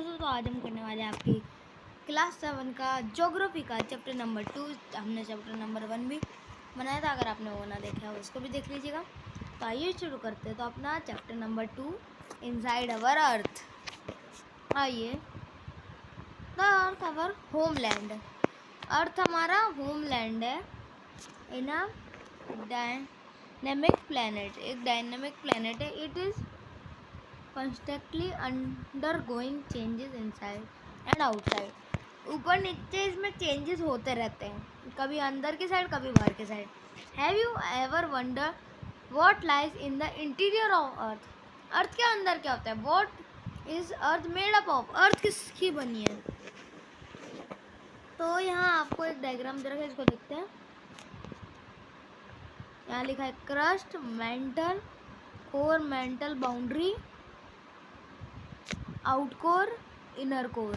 दोस्तों, तो आज हम करने वाले हैं आपकी क्लास 7 का ज्योग्राफी का चैप्टर नंबर 2। हमने चैप्टर नंबर 1 भी बनाया था, अगर आपने वो ना देखा है उसको भी देख लीजिएगा। तो आइए शुरू करते हैं। तो अपना चैप्टर नंबर 2 इनसाइड अवर अर्थ। आइए, द अर्थ अवर होमलैंड। अर्थ हमारा होमलैंड है इन अ डायनेमिक प्लैनेट। एक डायनेमिक प्लैनेट है। It is constantly undergoing changes inside and outside। ऊपर नीचे इसमें चेंजेस होते रहते हैं, कभी अंदर की साइड कभी बाहर की side. Have you ever wonder what lies in the interior of earth? Earth के अंदर क्या होता है? What is earth made up of? Earth किसकी बनी है? तो यहाँ आपको एक डायग्राम दे रखा है, इसको देखते हैं। यहाँ लिखा है crust, mantle core, mental boundary, out core, inner core.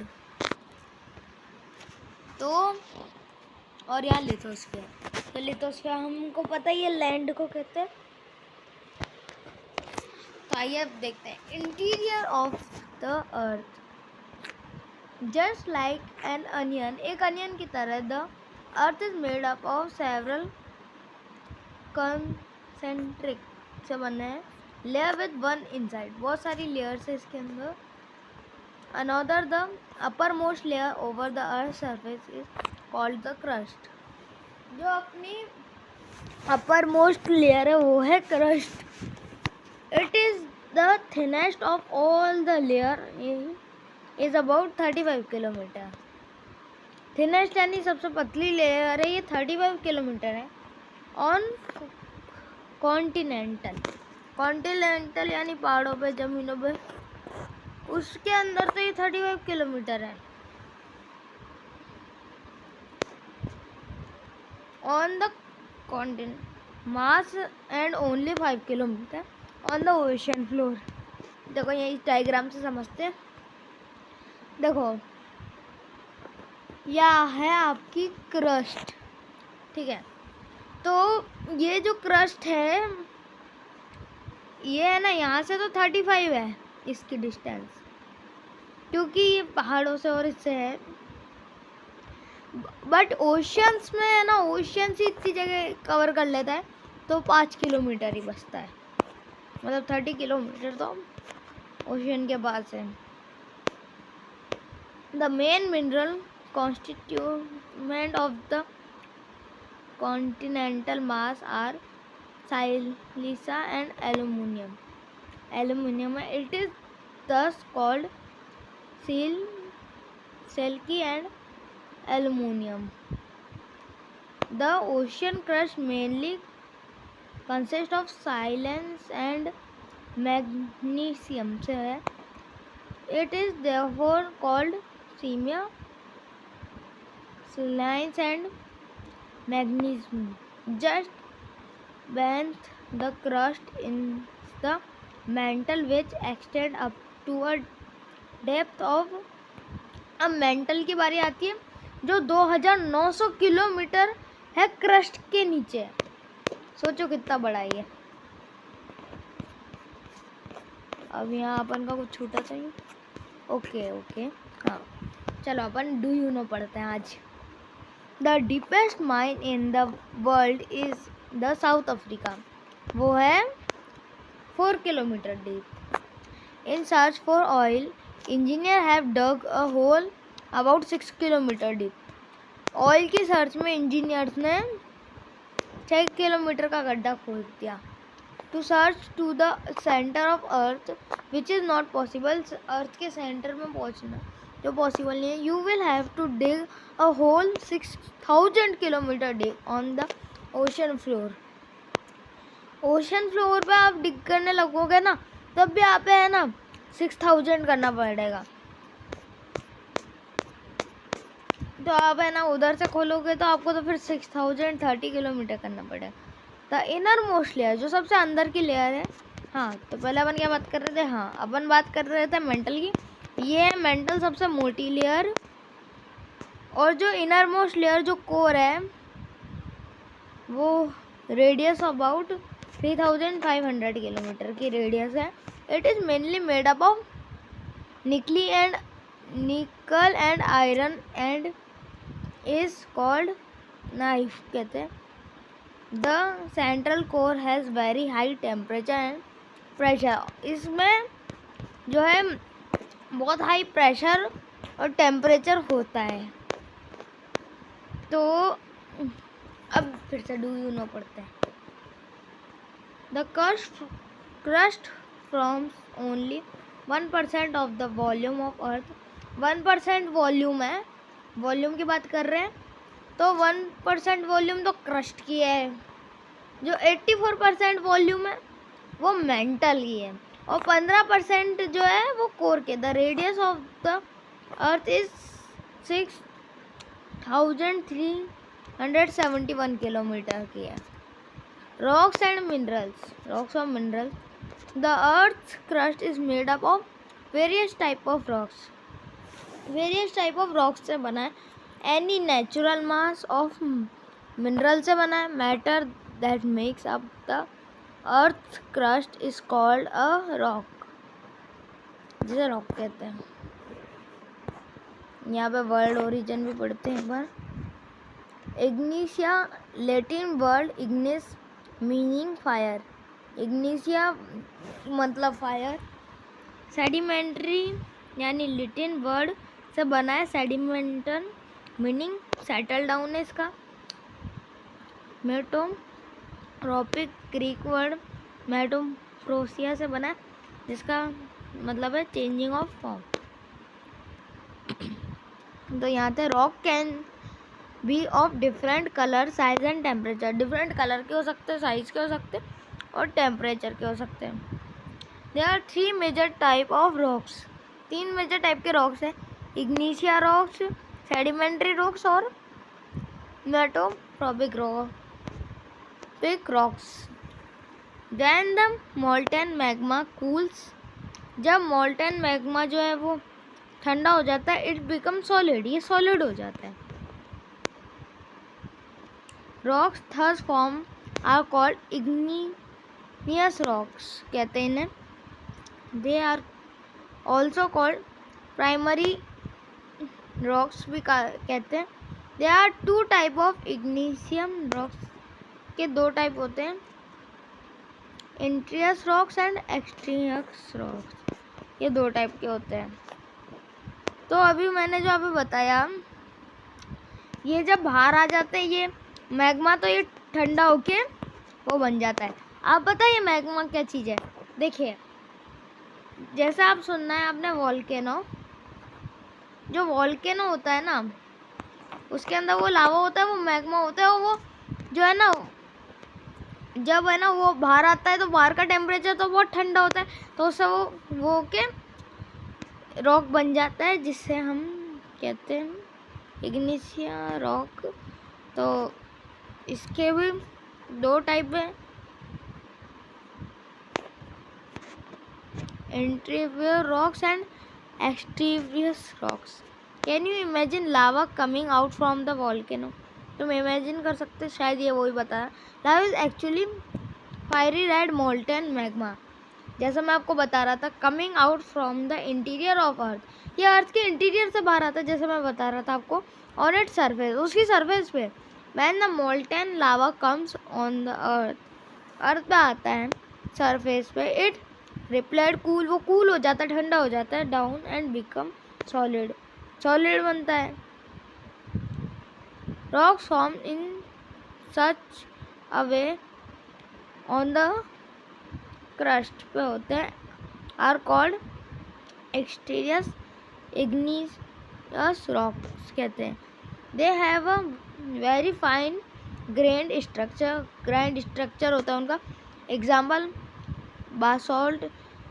तो और यहाँ लिथोस्फीयर। तो लिथोस्फीयर हमको पता ही है, लैंड को कहते हैं। तो आइए अब देखते हैं interior of the earth. Just like an onion, एक अनियन की तरह the earth is made up of several concentric से बना है लेयर विद वन इनसाइड। बहुत सारी लेयर्स है इसके अंदर। Another, the uppermost layer over the earth's surface is called the crust। जो अपनी uppermost layer है वो है crust। It is the thinnest of all the layer, is about 35 kilometre. thinnest यानी सबसे पतली लेयर है, ये 35 किलोमीटर है। On continental यानी पहाड़ों पे, जमीनों पे, उसके अंदर तो ये 35 किलोमीटर है। On the continent mass and only 5 kilometre on the ocean floor. देखो ये इस डायग्राम से समझते हैं। देखो यह है आपकी क्रस्ट, ठीक है। तो ये जो क्रस्ट है ये है ना, यहाँ से तो 35 है इसकी डिस्टेंस, क्योंकि ये पहाड़ों से और इससे है। बट ओशियंस में है ना, ओशियंस ही इतनी जगह कवर कर लेता है, तो 5 किलोमीटर ही बचता है। मतलब 30 किलोमीटर तो ओशियन के पास है। The main mineral constituent of the continental mass are silica and aluminium. Aluminium है। It is thus called silky and aluminum। The ocean crust mainly consists of silence and magnesium से है। It is therefore called semia, silence and magnesium। Just beneath the crust is the mantle which extend up to a depth of। अब mental की बारी आती है, जो 2900 kilometre है crust के नीचे। सोचो कितना बड़ा है ये। अब यहाँ अपन का कुछ छूटा चाहिए। ओके हाँ, चलो अपन डू यू नो पढ़ते हैं आज। The deepest mine in the world is the South Africa. वो है 4 kilometre deep. In search for oil, engineer have dug a hole about 6 kilometre deep. Oil की सर्च में इंजीनियर्स ने 6 किलोमीटर का गड्ढा खोद दिया। To search to the centre of earth which is not possible. Earth के सेंटर में पहुंचना जो पॉसिबल नहीं है। You will have to dig a whole 6000 kilometre deep on the ocean floor. Ocean floor पे आप डिग करने लगोगे ना, तब भी आप है ना 6000 करना पड़ेगा। तो आप है ना उधर से खोलोगे तो आपको तो फिर 6030 किलोमीटर करना पड़ेगा। द इनर मोस्ट लेयर, जो सबसे अंदर की लेयर है। हाँ, तो पहले अपन क्या बात कर रहे थे? हाँ, अपन बात कर रहे थे मेंटल की। ये है मेंटल, सबसे मोटी लेयर। और जो इनर मोस्ट लेयर, जो कोर है, वो रेडियस अबाउट 3500 किलोमीटर की रेडियस है। It is mainly made up of nickel and nickel and iron and is called NiFe कहते हैं। The central core has very high temperature and pressure. इसमें जो है बहुत हाई प्रेशर और टेम्परेचर होता है। तो अब फिर से डू यू नो पढ़ते हैं। The crust forms only 1% of the volume of earth. 1% volume है, वॉल्यूम की बात कर रहे हैं, तो 1% वॉल्यूम तो क्रस्ट की है। जो 84% वॉल्यूम है वो मेंटल की है, और 15% जो है वो कोर के। The radius of the earth is 6371 kilometre की है। रॉक्स एंड मिनरल्स, रॉक्स और minerals. The earth crust is made up of various type of rocks. Various type of rocks से बना है। Any natural mass of mineral से बना है। Matter that makes up the earth crust is called a rock, जिसे rock कहते हैं। यहाँ पे वर्ड ओरिजिन भी पढ़ते हैं एक बार। Igneous, Latin word ignis meaning fire. Igneous मतलब फायर। सेडिमेंट्री यानी लैटिन वर्ड से बना है। सेडिमेंटन मीनिंग सेटल डाउन है इसका। मेटोट्रोपिक ग्रीक वर्ड मेटोफ्रोसिया से बना है, जिसका मतलब है चेंजिंग ऑफ फॉर्म। तो यहाँ पे rock can be of different colour, size and temperature. Different colour के हो सकते हैं, साइज के हो सकते हैं, और टेम्परेचर के हो सकते हैं। There are 3 major type of rocks. 3 major type के रॉक्स हैं। इग्निशिया रॉक्स, सेडिमेंट्री रॉक्स और metamorphic rocks. Then the molten magma cools. जब मोल्टेन मैग्मा जो है वो ठंडा हो जाता है, इट बिकम सॉलिड, ये सॉलिड हो जाता है। Rocks thus form are called igneous rocks कहते हैं इन्हें। They are also called primary rocks भी कहते हैं। They are 2 type of इग्निशियम rocks के 2 टाइप होते हैं, इंट्रियस रॉक्स एंड एक्सट्रियस रॉक्स। ये 2 टाइप के होते हैं। तो अभी मैंने जो अभी बताया, ये जब बाहर आ जाते हैं ये मैग्मा, तो ये ठंडा होके वो बन जाता है। आप बताइए मैग्मा क्या चीज़ है। देखिए, जैसा आप सुनना है आपने वॉल्केनो। जो वॉल्केनो होता है ना, उसके अंदर वो लावा होता है, वो मैग्मा होता है। वो जो है ना, जब है ना वो बाहर आता है तो बाहर का टेम्परेचर तो बहुत ठंडा होता है, तो उससे वो के रॉक बन जाता है, जिससे हम कहते हैं इग्निशिया रॉक। तो इसके भी 2 टाइप हैं, intrusive rocks and extrusive rocks. Can you imagine lava coming out from the volcano. तुम इमेजिन कर सकते, शायद ये वही बताया। Lava is actually fiery red molten magma, जैसा मैं आपको बता रहा था, coming out from the interior of earth. ये अर्थ के इंटीरियर से बाहर आता है, जैसे मैं बता रहा था आपको। ऑन इट सरफेस, उसकी सरफेस पे। When the molten lava comes on the earth पे आता है सरफेस पे, इट रिप्लेड कूल, वो कूल हो जाता है, ठंडा हो जाता है, down and become solid, solid बनता है। Rocks form in such a way on the crust पे होते हैं, आर कॉल्ड एक्सटीरियस इग्नियस रॉक्स कहते हैं। They have a very fine grand structure, grind structure होता है उनका। Example basalt,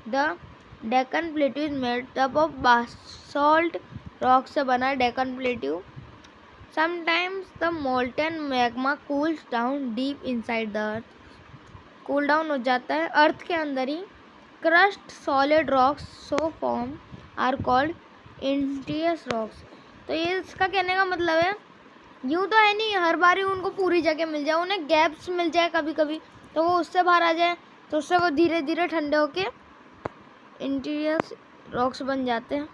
the Deccan plateau is made up of basalt rock से बना है Deccan plateau. Sometimes the molten magma cools down deep inside the earth, cool down हो जाता है earth के अंदर ही। Crust solid rocks so form are called intrusive rocks. तो ये इसका कहने का मतलब है, यूँ तो है नहीं हर बार ही उनको पूरी जगह मिल जाए, उन्हें गैप्स मिल जाए कभी कभी, तो वो उससे बाहर आ जाए, तो उससे वो धीरे धीरे ठंडे होके इंट्रियस रॉक्स बन जाते हैं।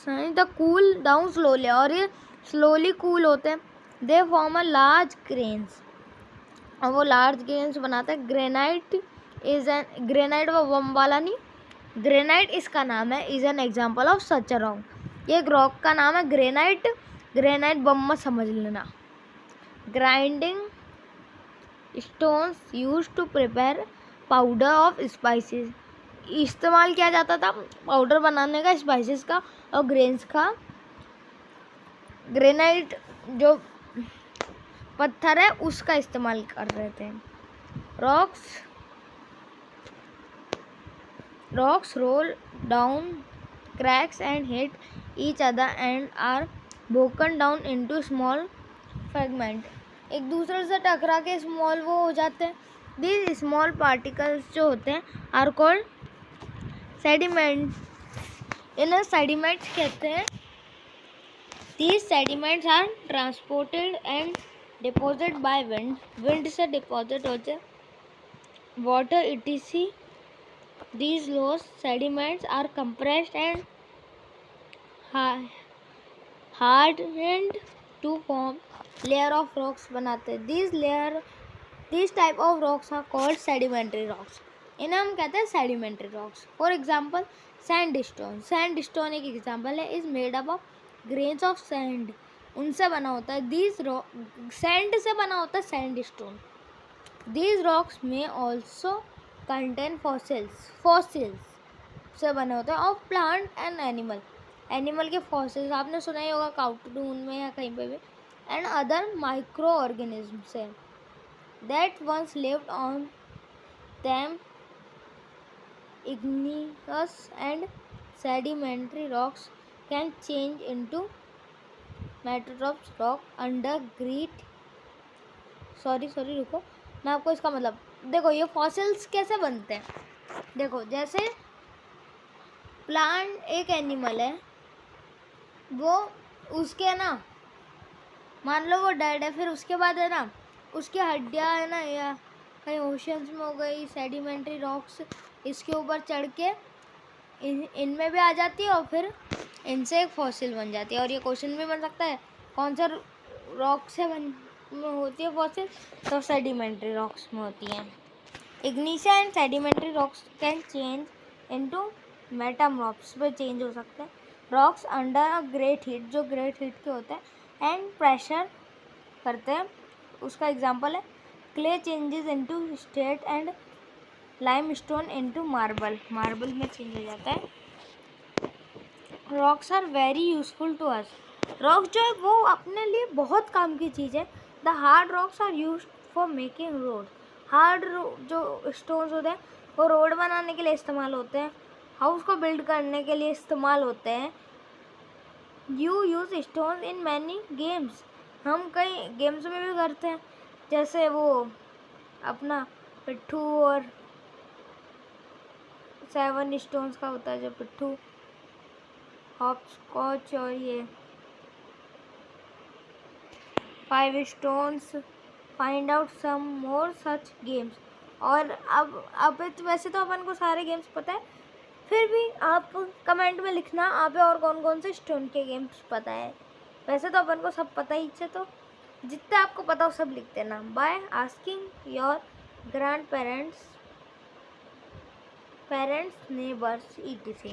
द कूल डाउन स्लोली, और ये स्लोली कूल होते हैं। They form a large grains, और वो लार्ज ग्रेन्स बनाते हैं। ग्रेनाइट इज एन, ग्रेनाइट वो बम वाला नहीं, ग्रेनाइट इसका नाम है, is an example of such a rock. ये एक रॉक का नाम है ग्रेनाइट, ग्रेनाइट बम मत समझ लेना। Grinding stones use to prepare powder of spices, इस्तेमाल किया जाता था पाउडर बनाने का स्पाइसेस का और ग्रेन्स का। ग्रेनाइट जो पत्थर है उसका इस्तेमाल कर रहे थे। Rocks roll down cracks and hit each other and are broken down into small fragment, एक दूसरे से टकरा के स्मॉल वो हो जाते हैं। these small particles जो होते हैं are called sediments, इन्हें sediments कहते हैं। these sediments are transported and deposited by wind से डिपॉजिट होते हैं, water etc। these loose sediments are compressed and hardened to form layer of rocks बनाते हैं। these type of rocks are called sedimentary rocks, इन्हें हम कहते हैं sedimentary rocks। for example sandstone एक एग्जाम्पल है, is made up of grains of sand, उनसे बना होता है। sand से बना होता है sandstone। these rocks may also contain fossils से बने होते हैं ऑफ प्लांट एंड एनिमल के फॉसिल्स, आपने सुना ही होगा कार्टून में या कहीं पे भी। एंड अदर माइक्रो ऑर्गेनिज्म से that once lived on them. igneous and sedimentary rocks can change into metamorphs rock under great रुको मैं आपको इसका मतलब, देखो ये फॉसिल्स कैसे बनते हैं। देखो जैसे प्लांट एक एनिमल है, वो उसके ना मान लो वो डेड है, फिर उसके बाद है ना उसकी हड्डियाँ है ना या कहीं ओशंस में हो गई, सेडिमेंट्री रॉक्स इसके ऊपर चढ़ के इनमें भी आ जाती है और फिर इनसे एक फॉसिल बन जाती है। और ये क्वेश्चन भी बन सकता है कौन सा रॉक से में होती है फॉसिल, तो सेडिमेंट्री रॉक्स में होती हैं। igneous and sedimentary rocks can change into metamorphs पे चेंज हो सकते हैं। Rocks under a great heat, जो ग्रेट हीट के होते हैं एंड प्रेशर करते हैं, उसका एग्जांपल है clay changes into slate and limestone into marble में चेंज हो जाता है। Rocks are very useful to us, rock जो है वो अपने लिए बहुत काम की चीज़ है। The hard rocks are use for making road, hard जो स्टोन्स होते हैं वो रोड बनाने के लिए इस्तेमाल होते हैं, हाउस को बिल्ड करने के लिए इस्तेमाल होते हैं। You use stone in many games, हम कई गेम्स में भी करते हैं, जैसे वो अपना पिट्ठू और 7 स्टोन्स का होता है जो पिट्ठू, हॉपस्कॉच और ये 5 स्टोन्स, फाइंड आउट सम मोर सच गेम्स। और अब वैसे तो अपन को सारे गेम्स पता है, फिर भी आप कमेंट में लिखना आप और कौन कौन से स्टोन के गेम्स पता है। वैसे तो अपन को सब पता ही है, तो जितना आपको पता हो सब लिख देना। By asking your grand parents, neighbours etc,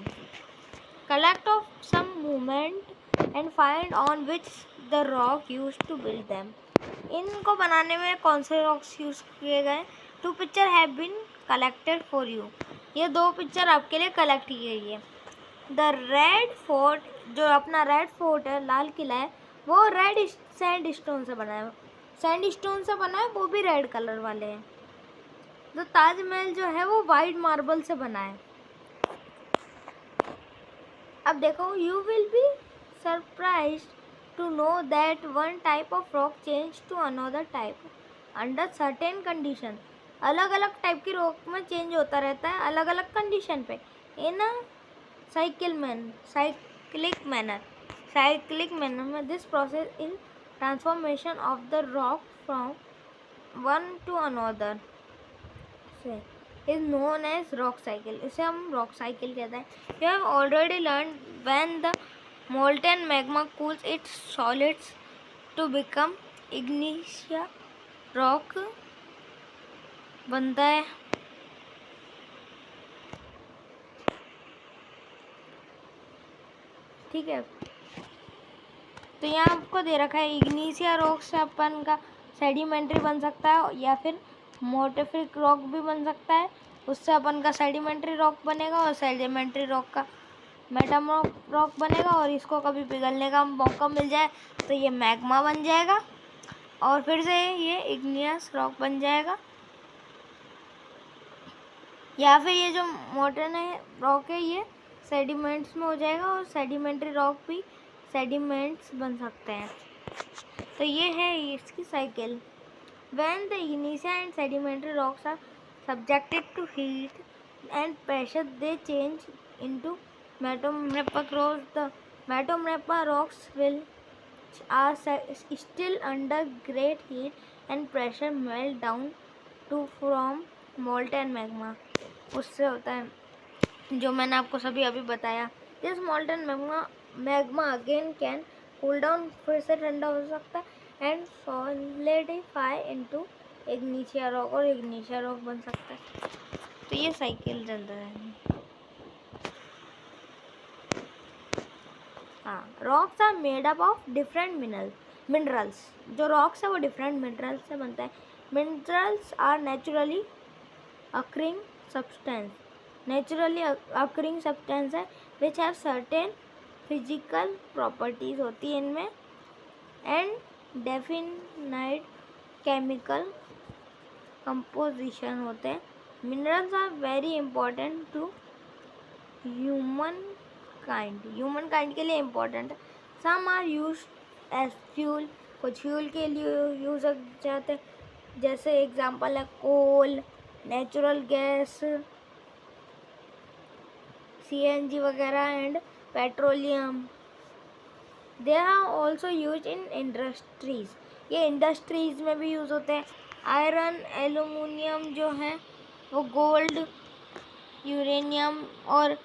collect of some movement and find on which the rock used to build them। इनको बनाने में कौन से रॉक्स यूज किए गए। 2 picture have been collected for you, ये 2 पिक्चर आपके लिए कलेक्ट की गई है। द रेड फोर्ट, जो अपना रेड फोर्ट है, लाल किला है, वो रेड सैंडस्टोन से बना है, सैंडस्टोन से बना है, वो भी रेड कलर वाले हैं। तो ताजमहल जो है वो वाइट मार्बल से बना है। अब देखो, you will be surprised to know that one type of rock change to another type under certain condition. अलग अलग टाइप की रॉक में चेंज होता रहता है अलग अलग कंडीशन पे, इन साइक्लिक मैनर में। This process in transformation of the rock from one two another is known as rock cycle, इसे हम rock cycle कहते हैं। You have already learned when the molten magma cools its solids to become igneous rock बनता है। ठीक है, तो यहाँ आपको दे रखा है इग्निशिया रॉक से अपन का सेडिमेंट्री बन सकता है या फिर मोटिफिक रॉक भी बन सकता है। उससे अपन का सेडिमेंट्री रॉक बनेगा और सेडिमेंट्री रॉक का मेटामॉर्फ रॉक बनेगा, और इसको कभी पिघलने का मौका मिल जाए तो ये मैग्मा बन जाएगा और फिर से ये इग्नियस रॉक बन जाएगा। या फिर ये जो मोल्टेन रॉक है ये सेडिमेंट्स में हो जाएगा और सेडिमेंट्री रॉक भी सेडिमेंट्स बन सकते हैं। तो ये है इसकी cycle. When the igneous and sedimentary rocks are subjected to heat and pressure they change into metamorphic rocks. The metamorphic rocks will are still under great heat and pressure melt down to form molten magma. उससे होता है जो मैंने आपको सभी अभी बताया। This molten magma again can cool down, फिर से ठंडा हो सकता है and solidify into igneous rock, और इग्निशिया रॉक बन सकता है। तो ये साइकिल चल रहा है। हाँ, rocks are made up of different minerals. जो रॉक्स है वो डिफरेंट मिनरल्स से बनता है। Minerals are naturally occurring substance है which have certain physical properties होती है इनमें and definite chemical composition होते हैं। minerals are very important to humankind के लिए important है। some are used as fuel, कुछ फ्यूल के लिए यूज हो जाते हैं, जैसे एग्जांपल है कोल, नेचुरल गैस, CNG वगैरह and petroleum. They are also use in industries, ये इंडस्ट्रीज में भी यूज़ होते हैं। आयरन, एल्यूमिनियम जो है वो गोल्ड, यूरेनियम और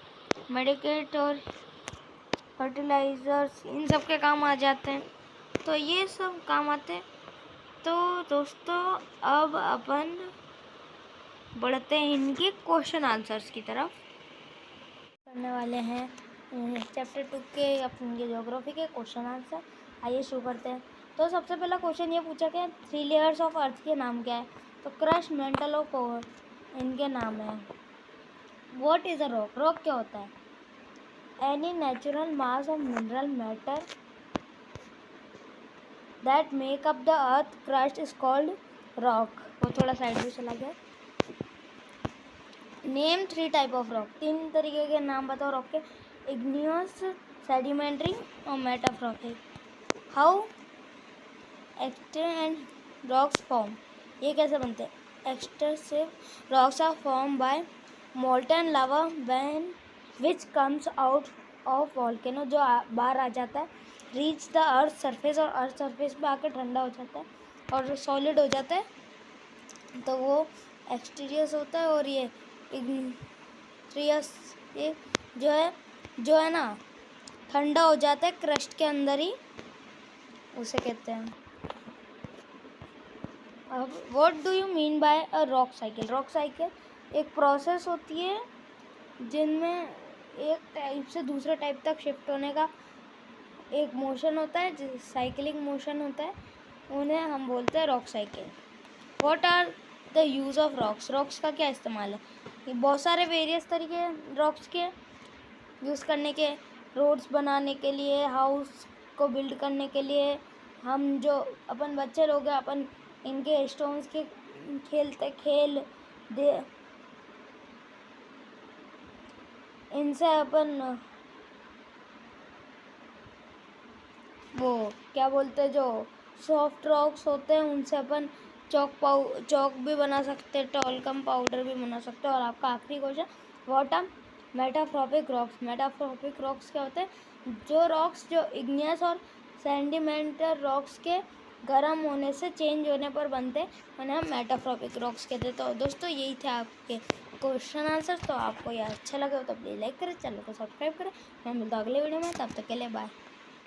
मेडिकेट और फर्टिलाइजर्स इन सब के काम आ जाते हैं। तो ये सब काम आते हैं। तो दोस्तों अब अपन बढ़ते हैं इनके क्वेश्चन आंसर्स की तरफ। करने वाले हैं चैप्टर 2 के अपने ज्योग्राफी के क्वेश्चन आंसर। आइए शुरू करते हैं। तो सबसे पहला क्वेश्चन ये पूछा गया 3 लेयर्स ऑफ अर्थ के नाम क्या है। तो क्रस्ट, मेंटल और कोर इनके नाम है। What is a rock, rock क्या होता है। Any natural mass of mineral matter that make up the earth crust is called rock. वो थोड़ा साइड में चला गया। नेम 3 टाइप ऑफ रॉक, 3 तरीके के नाम बताओ रॉक के। इग्नियस, सेडिमेंट्री और metamorphic. How extreme and rocks form, ये कैसे बनते हैं। Extrusive rocks are form by molten lava when which comes out of volcano, जो बाहर आ जाता है। रीच द अर्थ सरफेस, और अर्थ सरफेस पे आकर ठंडा हो जाता है और सॉलिड हो जाता है, तो वो एक्सटीरियस होता है। और ये इग्नियस ये जो है ना ठंडा हो जाता है क्रस्ट के अंदर ही, उसे कहते हैं। अब what do you mean by a rock cycle. Rock cycle एक प्रोसेस होती है जिनमें एक टाइप से दूसरे टाइप तक शिफ्ट होने का एक मोशन होता है, साइकिलिंग मोशन होता है, उन्हें हम बोलते हैं rock cycle. What are the use of rocks, rocks का क्या इस्तेमाल है। ये बहुत सारे वेरियस तरीके रॉक्स के यूज़ करने के। रोड्स बनाने के लिए, हाउस को बिल्ड करने के लिए, हम जो अपन बच्चे लोग हैं अपन इनके स्टोन्स के खेल दे, इनसे अपन वो क्या बोलते हैं जो सॉफ्ट रॉक्स होते हैं उनसे अपन चौक भी बना सकते हैं, टॉल्कम पाउडर भी बना सकते हैं। और आपका आखिरी question what are metamorphic rocks. Metamorphic rocks क्या होते हैं, जो रॉक्स जो इग्नियस और सेडिमेंटल रॉक्स के गर्म होने से चेंज होने पर बनते हैं, उन्हें हम मेटाट्रॉपिक रॉक्स कहते हैं। तो दोस्तों यही थे आपके क्वेश्चन आंसर। तो आपको ये अच्छा लगे हो तो प्लीज़ लाइक करें, चैनल को सब्सक्राइब करें। मैं मिलता हूँ अगले वीडियो में, तब तक के लिए बाय।